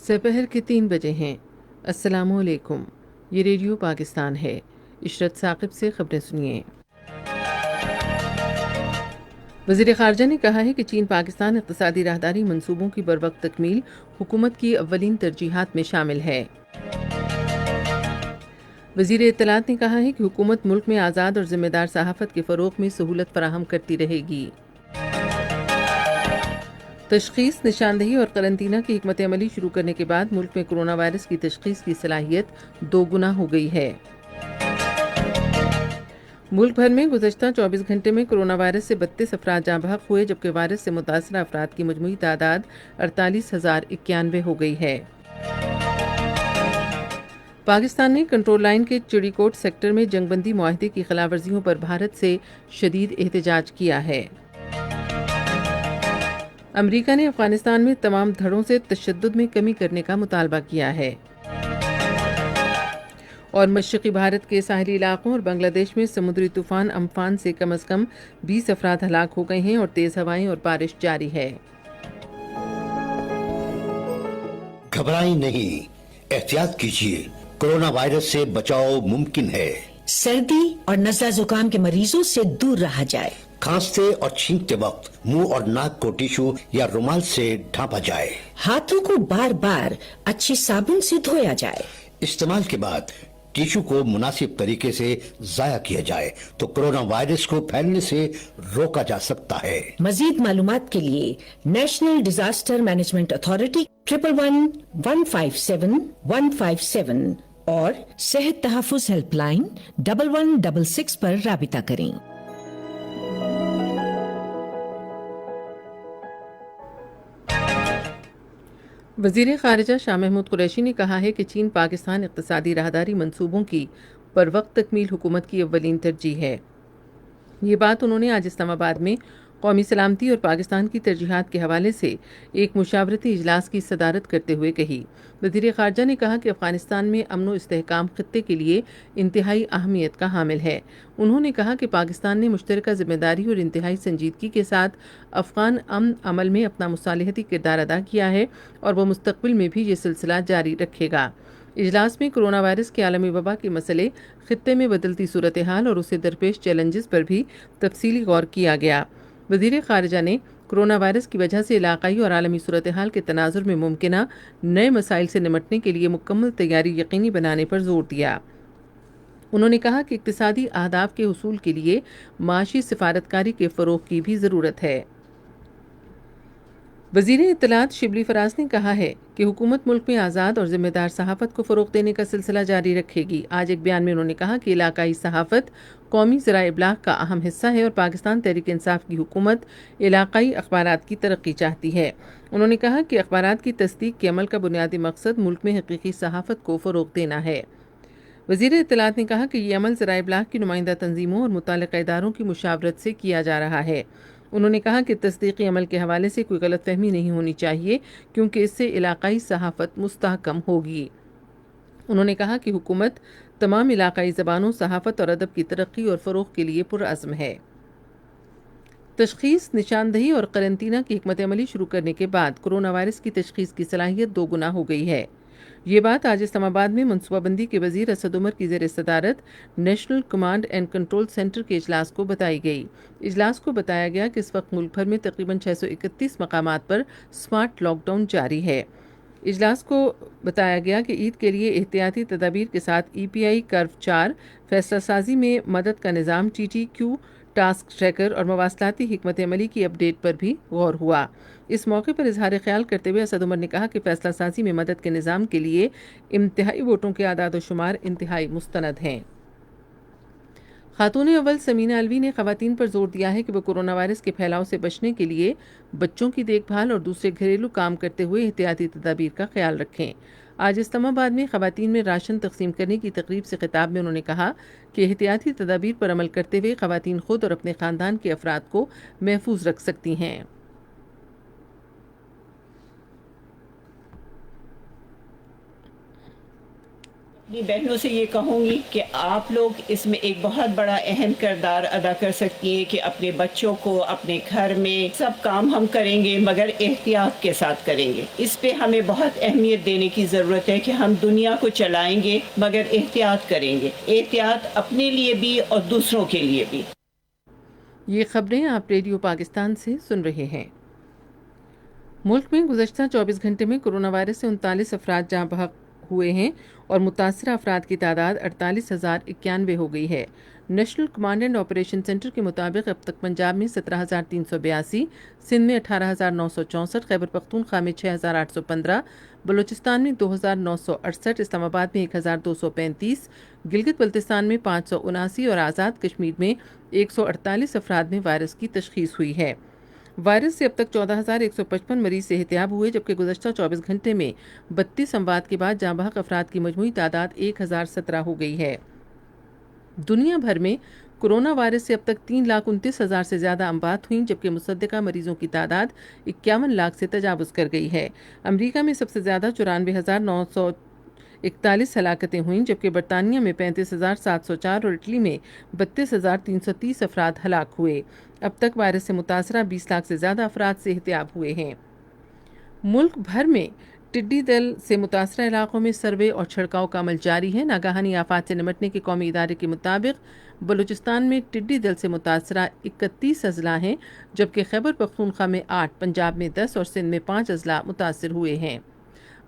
سپہر کے 3 بجے ہیں۔ السلام علیکم، یہ ریڈیو پاکستان ہے۔ عشرت ثاقب سے خبریں سنیے۔ وزیر خارجہ نے کہا ہے کہ چین پاکستان اقتصادی راہداری منصوبوں کی بروقت تکمیل حکومت کی اولین ترجیحات میں شامل ہے۔ وزیر اطلاعات نے کہا ہے کہ حکومت ملک میں آزاد اور ذمہ دار صحافت کے فروغ میں سہولت فراہم کرتی رہے گی۔ تشخیص، نشاندہی اور قرنطینہ کی حکمت عملی شروع کرنے کے بعد ملک میں کرونا وائرس کی تشخیص کی صلاحیت 2 گنا ہو گئی ہے۔ ملک بھر میں گزشتہ 24 گھنٹے میں کرونا وائرس سے 32 افراد جاں بحق ہوئے، جبکہ وائرس سے متاثرہ افراد کی مجموعی تعداد 48,091 ہو گئی ہے۔ پاکستان نے کنٹرول لائن کے چڑی کوٹ سیکٹر میں جنگ بندی معاہدے کی خلاف ورزیوں پر بھارت سے شدید احتجاج کیا ہے۔ امریکہ نے افغانستان میں تمام دھڑوں سے تشدد میں کمی کرنے کا مطالبہ کیا ہے۔ اور مشرقی بھارت کے ساحلی علاقوں اور بنگلہ دیش میں سمندری طوفان امفان سے کم از کم 20 افراد ہلاک ہو گئے ہیں اور تیز ہوائیں اور بارش جاری ہے۔ گھبرائیں نہیں، احتیاط کیجیے، کورونا وائرس سے بچاؤ ممکن ہے۔ سردی اور نزلہ زکام کے مریضوں سے دور رہا جائے۔ کھانستے اور چھینکتے وقت منہ اور ناک کو ٹیشو یا رومال سے ڈھانپا جائے۔ ہاتھوں کو بار بار اچھی صابن سے دھویا جائے۔ استعمال کے بعد ٹیشو کو مناسب طریقے سے ضائع کیا جائے تو کورونا وائرس کو پھیلنے سے روکا جا سکتا ہے۔ مزید معلومات کے لیے نیشنل ڈیزاسٹر مینجمنٹ اتھارٹی 111-157-157 اور صحت تحفظ ہیلپ لائن 1166 پر رابطہ کریں۔ وزیر خارجہ شاہ محمود قریشی نے کہا ہے کہ چین پاکستان اقتصادی راہداری منصوبوں کی بروقت تکمیل حکومت کی اولین ترجیح ہے۔ یہ بات انہوں نے آج اسلام آباد میں قومی سلامتی اور پاکستان کی ترجیحات کے حوالے سے ایک مشاورتی اجلاس کی صدارت کرتے ہوئے کہی۔ وزیر خارجہ نے کہا کہ افغانستان میں امن و استحکام خطے کے لیے انتہائی اہمیت کا حامل ہے۔ انہوں نے کہا کہ پاکستان نے مشترکہ ذمہ داری اور انتہائی سنجیدگی کے ساتھ افغان امن عمل میں اپنا مصالحتی کردار ادا کیا ہے اور وہ مستقبل میں بھی یہ سلسلہ جاری رکھے گا۔ اجلاس میں کرونا وائرس کے عالمی وبا کے مسئلے، خطے میں بدلتی صورتحال اور اسے درپیش چیلنجز پر بھی تفصیلی غور کیا گیا۔ وزیر خارجہ نے کرونا وائرس کی وجہ سے علاقائی اور عالمی صورتحال کے تناظر میں ممکنہ نئے مسائل سے نمٹنے کے لیے مکمل تیاری یقینی بنانے پر زور دیا۔ انہوں نے کہا کہ اقتصادی اہداف کے حصول کے لیے معاشی سفارتکاری کے فروغ کی بھی ضرورت ہے۔ وزیر اطلاعات شبلی فراز نے کہا ہے کہ حکومت ملک میں آزاد اور ذمہ دار صحافت کو فروغ دینے کا سلسلہ جاری رکھے گی۔ آج ایک بیان میں انہوں نے کہا کہ علاقائی صحافت قومی ذرائع ابلاغ کا اہم حصہ ہے اور پاکستان تحریک انصاف کی حکومت علاقائی اخبارات کی ترقی چاہتی ہے۔ انہوں نے کہا کہ اخبارات کی تصدیق کے عمل کا بنیادی مقصد ملک میں حقیقی صحافت کو فروغ دینا ہے۔ وزیر اطلاعات نے کہا کہ یہ عمل ذرائع ابلاغ کی نمائندہ تنظیموں اور متعلقہ اداروں کی مشاورت سے کیا جا رہا ہے۔ انہوں نے کہا کہ تصدیقی عمل کے حوالے سے کوئی غلط فہمی نہیں ہونی چاہیے کیونکہ اس سے علاقائی صحافت مستحکم ہوگی۔ انہوں نے کہا کہ حکومت تمام علاقائی زبانوں، صحافت اور ادب کی ترقی اور فروغ کے لیے پرعزم ہے۔ تشخیص، نشاندہی اور قرنطینہ کی حکمت عملی شروع کرنے کے بعد کرونا وائرس کی تشخیص کی صلاحیت 2 گنا ہو گئی ہے۔ یہ بات آج اسلام آباد میں منصوبہ بندی کے وزیر اسد عمر کی زیر صدارت national command and control centre کے اجلاس کو بتائی گئی۔ اجلاس کو بتایا گیا کہ اس وقت ملک بھر میں تقریباً 631 مقامات پر سمارٹ لاک ڈاؤن جاری ہے۔ اجلاس کو بتایا گیا کہ عید کے لیے احتیاطی تدابیر کے ساتھ ای پی آئی کرو 4، فیصلہ سازی میں مدد کا نظام T T Q, task tracker اور مواصلاتی حکمت عملی کی اپ ڈیٹ پر بھی غور ہوا۔ اس موقع پر اظہار خیال کرتے ہوئے اسد عمر نے کہا کہ فیصلہ سازی میں مدد کے نظام کے لیے انتہائی ووٹوں کے اعداد و شمار انتہائی مستند ہیں۔ خاتون اول ثمینہ علوی نے خواتین پر زور دیا ہے کہ وہ کرونا وائرس کے پھیلاؤ سے بچنے کے لیے بچوں کی دیکھ بھال اور دوسرے گھریلو کام کرتے ہوئے احتیاطی تدابیر کا خیال رکھیں۔ آج اسلام آباد میں خواتین میں راشن تقسیم کرنے کی تقریب سے خطاب میں انہوں نے کہا کہ احتیاطی تدابیر پر عمل کرتے ہوئے خواتین خود اور اپنے خاندان کے افراد کو محفوظ رکھ سکتی ہیں۔ اپنی بہنوں سے یہ کہوں گی کہ آپ لوگ اس میں ایک بہت بڑا اہم کردار ادا کر سکتی ہیں کہ اپنے بچوں کو اپنے گھر میں سب کام ہم کریں گے مگر احتیاط کے ساتھ کریں گے. اس پہ ہمیں بہت اہمیت دینے کی ضرورت ہے کہ ہم دنیا کو چلائیں گے مگر احتیاط کریں گے, احتیاط اپنے لیے بھی اور دوسروں کے لیے بھی. یہ خبریں آپ ریڈیو پاکستان سے سن رہے ہیں. ملک میں گزشتہ 24 گھنٹے میں کرونا وائرس سے 39 افراد جاں بحق ہوئے ہیں اور متاثرہ افراد کی تعداد 48,091 ہو گئی ہے. National command and operation centre کے مطابق اب تک پنجاب میں 17,382، سندھ میں 18,964، خیبر پختونخوا میں 6,815، بلوچستان میں 2,968، اسلام آباد میں 1,235، گلگت بلتستان میں 579 اور آزاد کشمیر میں 148 افراد میں وائرس کی تشخیص ہوئی ہے. وائرس سے اب تک 14,155 مریض صحتیاب ہوئے، جبکہ گزشتہ 24 گھنٹے میں 32 اموات کے بعد جاں بحق افراد کی مجموعی تعداد 1,017 ہو گئی ہے. دنیا بھر میں کرونا وائرس سے اب تک 3,29,000 سے زیادہ اموات ہوئیں، جبکہ مصدقہ مریضوں کی تعداد 51 لاکھ سے تجاوز کر گئی ہے. امریکہ میں سب سے زیادہ 94,941 ہلاکتیں ہوئیں، جبکہ برطانیہ میں 35,704 اور اٹلی میں 32,330 افراد ہلاک ہوئے. اب تک وائرس سے متاثرہ 20 لاکھ سے زیادہ افراد صحتیاب ہوئے ہیں. ملک بھر میں ٹڈی دل سے متاثرہ علاقوں میں سروے اور چھڑکاؤ کا عمل جاری ہے. ناگہانی آفات سے نمٹنے کے قومی ادارے کے مطابق بلوچستان میں ٹڈی دل سے متاثرہ 31 اضلاع ہیں، جبکہ خیبر پختونخوا میں 8، پنجاب میں 10 اور سندھ میں 5 اضلاع متاثر ہوئے ہیں.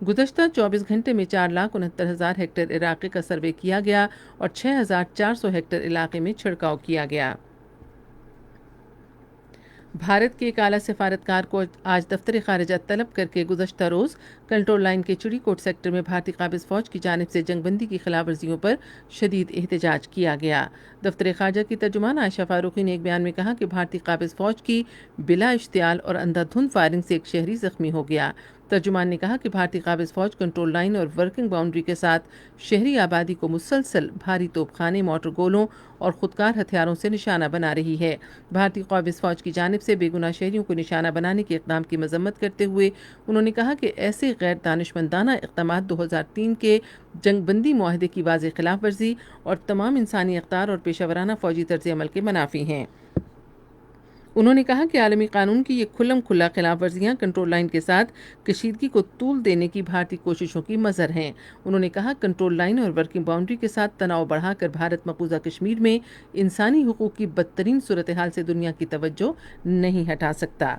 گزشتہ 24 گھنٹے میں 4,69,000 ہیکٹر علاقے کا سروے کیا گیا اور 6,400 ہیکٹر علاقے میں چھڑکاؤ کیا گیا. بھارت کے ایک اعلیٰ سفارتکار کو آج دفتر خارجہ طلب کر کے گزشتہ روز کنٹرول لائن کے چڑی کوٹ سیکٹر میں بھارتی قابض فوج کی جانب سے جنگ بندی کی خلاف ورزیوں پر شدید احتجاج کیا گیا. دفتر خارجہ کی ترجمان عائشہ فاروقی نے ایک بیان میں کہا کہ بھارتی قابض فوج کی بلا اشتعال اور اندھا دھند فائرنگ سے ایک شہری زخمی ہو گیا. ترجمان نے کہا کہ بھارتی قابض فوج کنٹرول لائن اور ورکنگ باؤنڈری کے ساتھ شہری آبادی کو مسلسل بھاری توپ خانے، موٹر گولوں اور خودکار ہتھیاروں سے نشانہ بنا رہی ہے. بھارتی قابض فوج کی جانب سے بے گناہ شہریوں کو نشانہ بنانے کے اقدام کی مذمت کرتے ہوئے انہوں نے کہا کہ ایسے غیر دانشمندانہ اقدامات 2003 کے جنگ بندی معاہدے کی واضح خلاف ورزی اور تمام انسانی اقدار اور پیشہ ورانہ فوجی طرز عمل کے منافی ہیں. انہوں نے کہا کہ عالمی قانون کی یہ کھلم کھلا خلاف ورزیاں کنٹرول لائن کے ساتھ کشیدگی کو طول دینے کی بھارتی کوششوں کی مظہر ہیں. انہوں نے کہا کنٹرول لائن اور ورکنگ باؤنڈری کے ساتھ تناؤ بڑھا کر بھارت مقبوضہ کشمیر میں انسانی حقوق کی بدترین صورتحال سے دنیا کی توجہ نہیں ہٹا سکتا.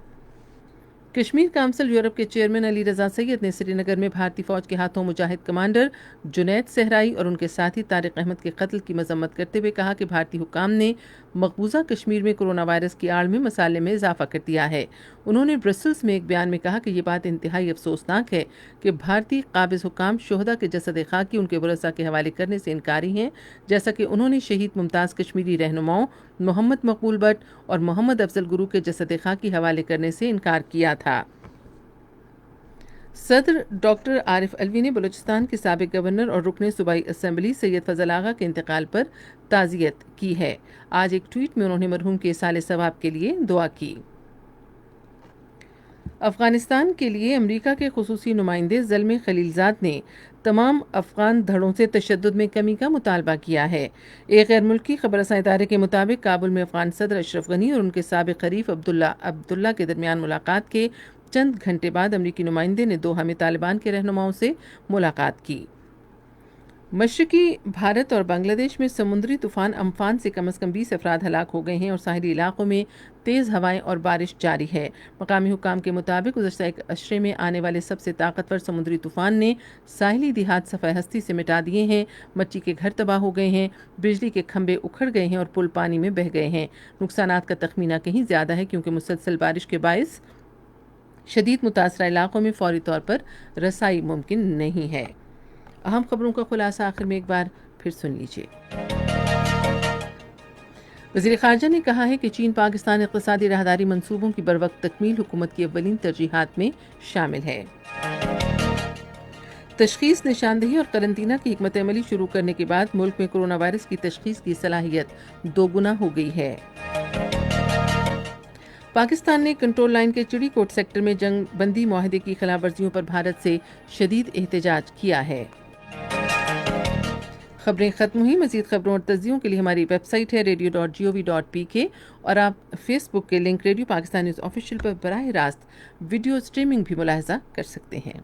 کشمیر کونسل یورپ کے چیئرمین علی رضا سید نے سری نگر میں بھارتی فوج کے ہاتھوں مجاہد کمانڈر جنید صحرائی اور ان کے ساتھی طارق احمد کے قتل کی مذمت کرتے ہوئے کہا کہ بھارتی حکام نے مقبوضہ کشمیر میں کرونا وائرس کی آڑ میں مسالے میں اضافہ کر دیا ہے. انہوں نے برسلز میں ایک بیان میں کہا کہ یہ بات انتہائی افسوسناک ہے کہ بھارتی قابض حکام شہداء کے جسد خاکی ان کے ورثاء کے حوالے کرنے سے انکاری ہیں، جیسا کہ انہوں نے شہید ممتاز کشمیری رہنماؤں محمد مقبول بٹ اور محمد افضل گرو کے جسد خاکی حوالے کرنے سے انکار کیا تھا. صدر ڈاکٹر عارف علوی نے بلوچستان کے سابق گورنر اور رکن صوبائی اسمبلی سید فضل آغا کے انتقال پر تعزیت کی ہے. آج ایک ٹویٹ میں انہوں نے مرحوم کے ایصال ثواب کے لیے دعا کی. افغانستان کے لیے امریکہ کے خصوصی نمائندے زلمے خلیلزاد نے تمام افغان دھڑوں سے تشدد میں کمی کا مطالبہ کیا ہے. ایک غیر ملکی خبر رساں ادارے کے مطابق کابل میں افغان صدر اشرف غنی اور ان کے سابق حریف عبداللہ کے درمیان ملاقات کے چند گھنٹے بعد امریکی نمائندے نے دوحہ میں طالبان کے رہنماؤں سے ملاقات کی. مشرقی بھارت اور بنگلہ دیش میں سمندری طوفان امفان سے کم از کم 20 افراد ہلاک ہو گئے ہیں اور ساحلی علاقوں میں تیز ہوائیں اور بارش جاری ہے. مقامی حکام کے مطابق گزشتہ ایک عشرے میں آنے والے سب سے طاقتور سمندری طوفان نے ساحلی دیہات صفحہ ہستی سے مٹا دیے ہیں. مچی کے گھر تباہ ہو گئے ہیں، بجلی کے کھمبے اکھڑ گئے ہیں اور پل پانی میں بہہ گئے ہیں. نقصانات کا تخمینہ کہیں زیادہ ہے کیونکہ مسلسل بارش کے باعث شدید متاثرہ علاقوں میں فوری طور پر رسائی ممکن نہیں ہے. اہم خبروں کا خلاصہ آخر میں ایک بار پھر سن لیجیے. وزیر خارجہ نے کہا ہے کہ چین پاکستان اقتصادی راہداری منصوبوں کی بروقت تکمیل حکومت کی اولین ترجیحات میں شامل ہے. تشخیص، نشاندہی اور قرنطینہ کی حکمت عملی شروع کرنے کے بعد ملک میں کرونا وائرس کی تشخیص کی صلاحیت 2 گنا ہو گئی ہے. پاکستان نے کنٹرول لائن کے چڑی کوٹ سیکٹر میں جنگ بندی معاہدے کی خلاف ورزیوں پر بھارت سے شدید احتجاج کیا ہے. خبریں ختم ہوئی. مزید خبروں اور تجزیوں کے لیے ہماری ویب سائٹ ہے radio.gov.pk اور آپ فیس بک کے link radio Pakistan news official پر براہ راست ویڈیو اسٹریمنگ بھی ملاحظہ کر سکتے ہیں.